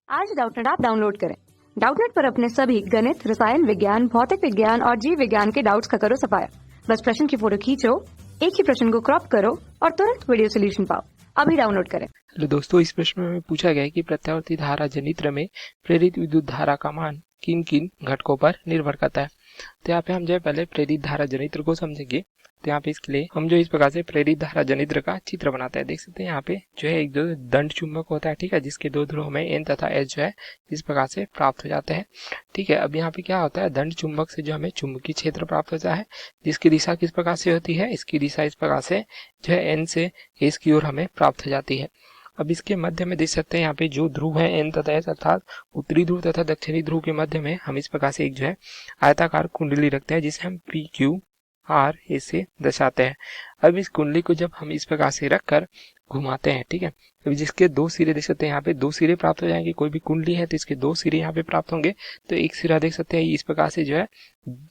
आज Doubtnut app download करें। Doubtnut पर अपने सभी गणित, रसायन विज्ञान, भौतिक विज्ञान और जीव विज्ञान के डाउट्स का करो सफाया। बस प्रश्न की फोटो खींचो, एक ही प्रश्न को क्रॉप करो और तुरंत वीडियो सोल्यूशन पाओ। अभी डाउनलोड करें। हेलो दोस्तों, इस प्रश्न में पूछा गया है कि प्रत्यावर्ती धारा जनित्र में प्रेरित विद्युत धारा का मान किन किन घटकों पर निर्भर करता है। तो यहाँ पे हम जो है पहले प्रेरित धारा जनित्र को समझेंगे। तो यहाँ पे इसके लिए हम जो इस प्रकार से प्रेरित धारा जनित्र का चित्र बनाते हैं। देख सकते हैं यहाँ पे जो है एक जो दंड चुंबक होता है, ठीक है, जिसके दो ध्रुव में N तथा S जो है इस प्रकार से प्राप्त हो जाते हैं। ठीक है, अब यहाँ पे क्या होता है, दंड चुंबक से जो हमें चुंबकीय क्षेत्र प्राप्त होता है, जिसकी दिशा किस प्रकार से होती है, इसकी दिशा इस प्रकार से जो है N से S की ओर हमें प्राप्त हो जाती है। अब इसके मध्य में देख सकते हैं यहाँ पे जो ध्रुव है N तथा S, अर्थात उत्तरी ध्रुव तथा दक्षिणी ध्रुव के मध्य में हम इस प्रकार से एक जो है आयताकार कुंडली रखते हैं, जिसे हम PQR से दर्शाते हैं। अब इस कुंडली को जब हम इस प्रकार से रखकर घुमाते हैं, ठीक है, अब जिसके दो सिरे देख सकते हैं यहाँ पे दो सिरे प्राप्त हो जाएंगे। कोई भी कुंडली है तो इसके दो सिरे यहाँ पे प्राप्त होंगे। तो एक सिरा देख सकते हैं इस प्रकार से जो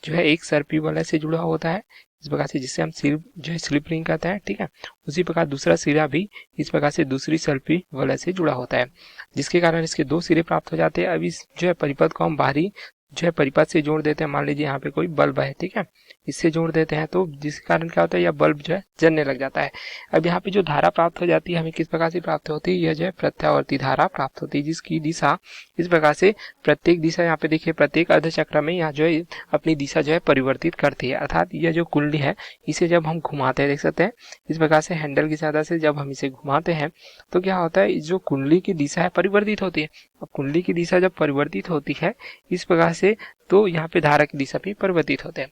है एक सर्पी वलय से जुड़ा होता है इस प्रकार से, जिससे हम सिर जो है स्लिप रिंग कहते हैं। ठीक है, उसी प्रकार दूसरा सिरा भी इस प्रकार से दूसरी सर्पी वलय से जुड़ा होता है, जिसके कारण इसके दो सिरे प्राप्त हो जाते हैं। अब इस जो है परिपथ को हम बाहरी जो है परिपथ से जोड़ देते हैं। मान लीजिए यहाँ पे कोई बल्ब है, ठीक है, इससे जोड़ देते हैं, तो जिसके कारण क्या होता है, यह बल्ब जो है जलने लग जाता है। अब यहाँ पे जो धारा प्राप्त हो जाती है हमें किस प्रकार से प्राप्त होती है, यह जो है प्रत्यावर्ती धारा प्राप्त होती है, जिसकी दिशा इस प्रकार से प्रत्येक दिशा यहाँ पे देखिए प्रत्येक अर्धचक्र में यहाँ जो है अपनी दिशा जो है परिवर्तित करती है। अर्थात यह जो कुंडली है इसे जब हम घुमाते हैं, देख सकते हैं इस प्रकार से हैंडल की सहायता से जब हम इसे घुमाते हैं तो क्या होता है, जो कुंडली की दिशा है परिवर्तित होती है। अब कुंडली की दिशा जब परिवर्तित होती है इस प्रकार से, तो यहाँ पे धारा की दिशा भी परिवर्तित होते हैं।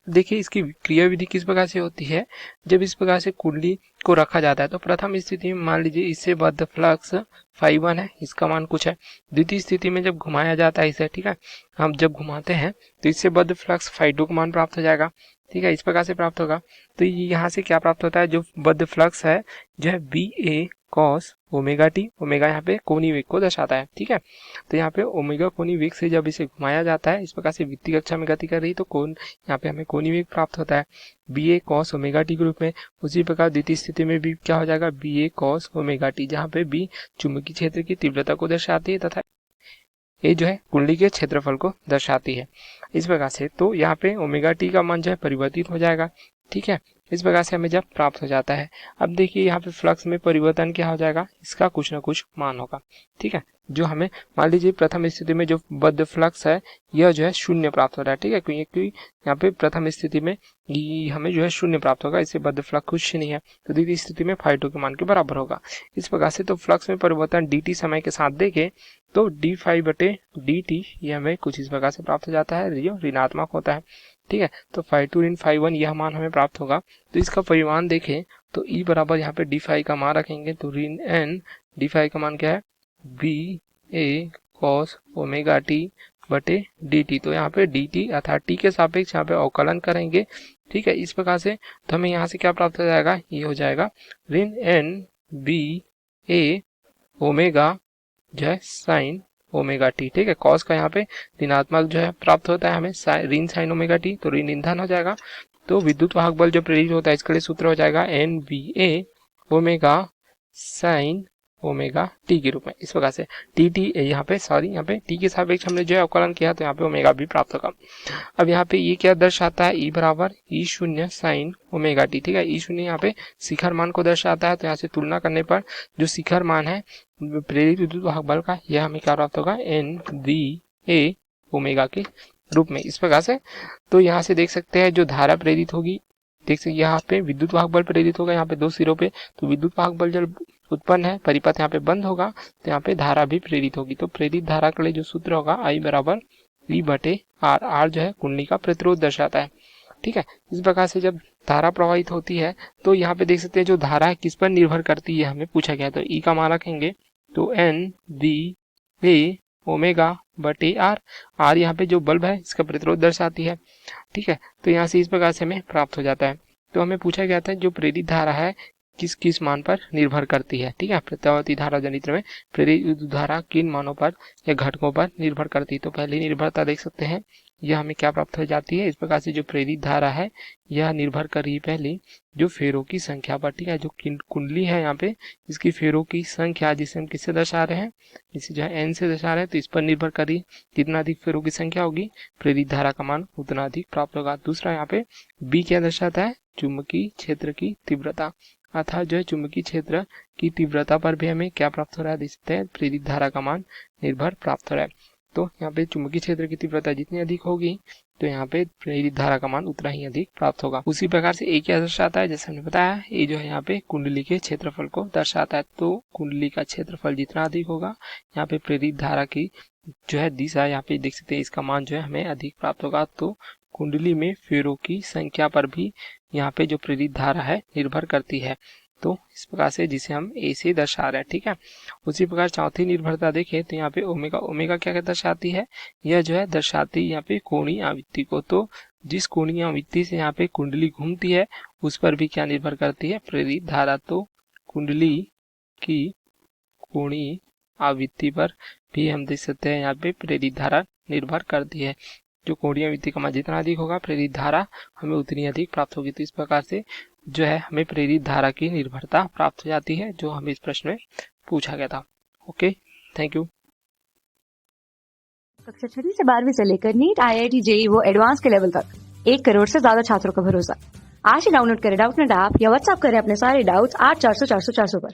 देखिए इसकी क्रिया विधि किस प्रकार से होती है। जब इस प्रकार से कुंडली को रखा जाता है तो प्रथम स्थिति में मान लीजिए इससे बद्ध फ्लक्स φ1 है, इसका मान कुछ है। द्वितीय स्थिति में जब घुमाया जाता है इसे, ठीक है, हम जब घुमाते हैं तो इससे बद्ध फ्लक्स φ2 का मान प्राप्त हो जाएगा। ठीक है, इस प्रकार से प्राप्त होगा। तो यहाँ से क्या प्राप्त होता है, जो बद्ध फ्लक्स है जो है BA cos omega T, omega यहाँ पे कोणीय वेग को दर्शाता है। ठीक है, तो यहाँ पे ओमेगा कोणीय वेग से जब इसे घुमाया जाता है इस प्रकार से वित्तीय कक्षा में गति कर रही, तो कोण यहाँ पे हमें कोणीय वेग प्राप्त होता है BA cos ओमेगा टी के रूप में। उसी प्रकार द्वितीय स्थिति में भी क्या हो जाएगा, BA cos ओमेगा टी, जहाँ पे B चुंबकीय क्षेत्र की तीव्रता को दर्शाती है तथा ये जो है कुंडली के क्षेत्रफल को दर्शाती है इस प्रकार से। तो यहाँ पे ओमेगा टी का मान जो है परिवर्तित हो जाएगा। ठीक है, इस प्रकार से हमें जब प्राप्त हो जाता है। अब देखिए यहाँ पे फ्लक्स में परिवर्तन क्या हो जाएगा, इसका कुछ ना कुछ मान होगा। ठीक है, जो हमें मान लीजिए प्रथम स्थिति में जो बद्ध फ्लक्स है यह जो है शून्य प्राप्त हो रहा है। ठीक है, क्योंकि यहाँ पे प्रथम स्थिति में हमें जो है शून्य प्राप्त होगा, इससे बद्ध फ्लक्स कुछ नहीं है, तो द्वितीय स्थिति में φ2 के मान के बराबर होगा। इस प्रकार से तो फ्लक्स में परिवर्तन dt समय के साथ देखें तो d∅/dt ये हमें कुछ इस प्रकार से प्राप्त हो जाता है, जो ऋणात्मक होता है। ठीक है, तो φ2 ऋण φ1 यह मान हमें प्राप्त होगा। तो इसका परिमाण देखें तो E बराबर यहाँ पे d∅ का मान रखेंगे, तो ऋण n d∅ का मान क्या है, BA cos ओमेगा टी बटे dt। तो यहाँ पे dt अर्थात t के सापेक्ष यहाँ पे अवकलन करेंगे। ठीक है, इस प्रकार से तो हमें यहाँ से क्या प्राप्त हो जाएगा, ये हो जाएगा ऋण n BA ओमेगा जो है साइन ओमेगा टी। ठीक है, कॉस का यहाँ पे ऋणात्मक जो है प्राप्त होता है हमें ऋण साइन ओमेगा टी, तो ऋण ईंधन हो जाएगा। तो विद्युत वाहक बल जो प्रेरित होता है इसके लिए सूत्र हो जाएगा NBA omega sine omega T के रूप में। इस प्रकार से यहाँ पे टी के सापेक्ष हमने जो है अवकलन किया, तो यहाँ पे ओमेगा भी प्राप्त होगा। अब यहाँ पे ये क्या दर्शाता है, E बराबर E0 साइन ओमेगा टी। ठीक है, E0 यहाँ पे शिखर मान को दर्शाता है, तो यहाँ से तुलना करने पर जो शिखर मान है प्रेरित विद्युत वाहक बल का, यह हमें क्या प्राप्त होगा, NBA ओमेगा के रूप में। इस प्रकार से तो यहाँ से देख सकते हैं जो धारा प्रेरित होगी, देख सकते यहाँ पे विद्युत वाहक बल प्रेरित होगा यहाँ पे दो सिरों पे, तो विद्युत वाहक बल जब उत्पन्न है परिपथ यहाँ पे बंद होगा तो यहाँ पे धारा भी प्रेरित होगी। तो प्रेरित धारा के लिए जो सूत्र होगा I बराबर E/R। R जो है कुंडली का प्रतिरोध दर्शाता है। ठीक है, इस प्रकार से जब धारा प्रवाहित होती है तो यहाँ पे देख सकते हैं जो धारा है किस पर निर्भर करती है हमें पूछा गया, तो E का मान रखेंगे तो NBA ओमेगा बटे R। R यहाँ पे जो बल्ब है इसका प्रतिरोध दर्शाती है। ठीक है, तो यहाँ से इस प्रकार से हमें प्राप्त हो जाता है। तो हमें पूछा गया था जो प्रेरित धारा है किस किस मान पर निर्भर करती है। ठीक है, प्रत्यावर्ती धारा जनित्र में प्रेरित विद्युत धारा किन मानों पर या घटकों पर निर्भर करती है। तो पहली निर्भरता देख सकते हैं यह हमें क्या प्राप्त हो जाती है। इस प्रकार से जो प्रेरित धारा है यह निर्भर कर रही है पहले जो फेरों की संख्या पर, ठीक है। जो कुंडली है यहाँ पे इसकी फेरों की संख्या जिसे हम किससे दर्शा रहे हैं, इसे जो है एन से दर्शा रहे हैं, तो इस पर निर्भर कर रही है जितना अधिक फेरों की संख्या होगी प्रेरित धारा का मान उतना अधिक प्राप्त होगा। दूसरा यहाँ पे बी क्या दर्शाता है, चुंबकीय क्षेत्र की तीव्रता, अर्थात जो है चुंबकीय क्षेत्र की तीव्रता पर भी हमें क्या प्राप्त हो रहा है, देख सकते हैं प्रेरित धारा का मान निर्भर प्राप्त हो रहा है। तो यहाँ पे चुंबकीय क्षेत्र की तीव्रता जितनी अधिक होगी तो यहाँ पे प्रेरित धारा का मान उतना ही अधिक प्राप्त होगा। उसी प्रकार से ए क्या दर्शाता है, जैसे हमने बताया ये जो है यहाँ पे कुंडली के क्षेत्रफल को दर्शाता है। तो कुंडली का क्षेत्रफल जितना अधिक होगा यहाँ पे प्रेरित धारा की जो है दिशा यहाँ पे देख सकते हैं इसका मान जो है हमें अधिक प्राप्त होगा। तो कुंडली में फेरों की संख्या पर भी यहाँ पे जो प्रेरित धारा है निर्भर करती है। तो इस प्रकार से जिसे हम ए से दर्शा रहे हैं, ठीक है। उसी प्रकार चौथी निर्भरता देखें तो यहाँ पे ओमेगा, ओमेगा क्या दर्शाती है, यह जो है दर्शाती यहाँ पे कोणीय आवृत्ति को। तो जिस कोणीय आवृत्ति से यहाँ पे कुंडली घूमती है उस पर भी क्या निर्भर करती है, प्रेरित धारा। तो कुंडली की कोणीय आवृत्ति पर भी हम देख सकते हैं यहाँ पे प्रेरित धारा निर्भर करती है। जो कोणीय आवृत्ति का मान जितना अधिक होगा प्रेरित धारा हमें उतनी अधिक प्राप्त होगी। तो इस प्रकार से जो है हमें प्रेरित धारा की निर्भरता प्राप्त हो जाती है जो हमें इस प्रश्न में पूछा गया था। Okay, thank you. कक्षा 6वीं से 12वीं से लेकर नीट, IIT, JEE वो एडवांस के लेवल तक 1 करोड़ से ज्यादा छात्रों का भरोसा। आज ही डाउनलोड करें डाउटनेट ऐप या व्हाट्सएप करें अपने सारे डाउट्स 8400 400 400 पर।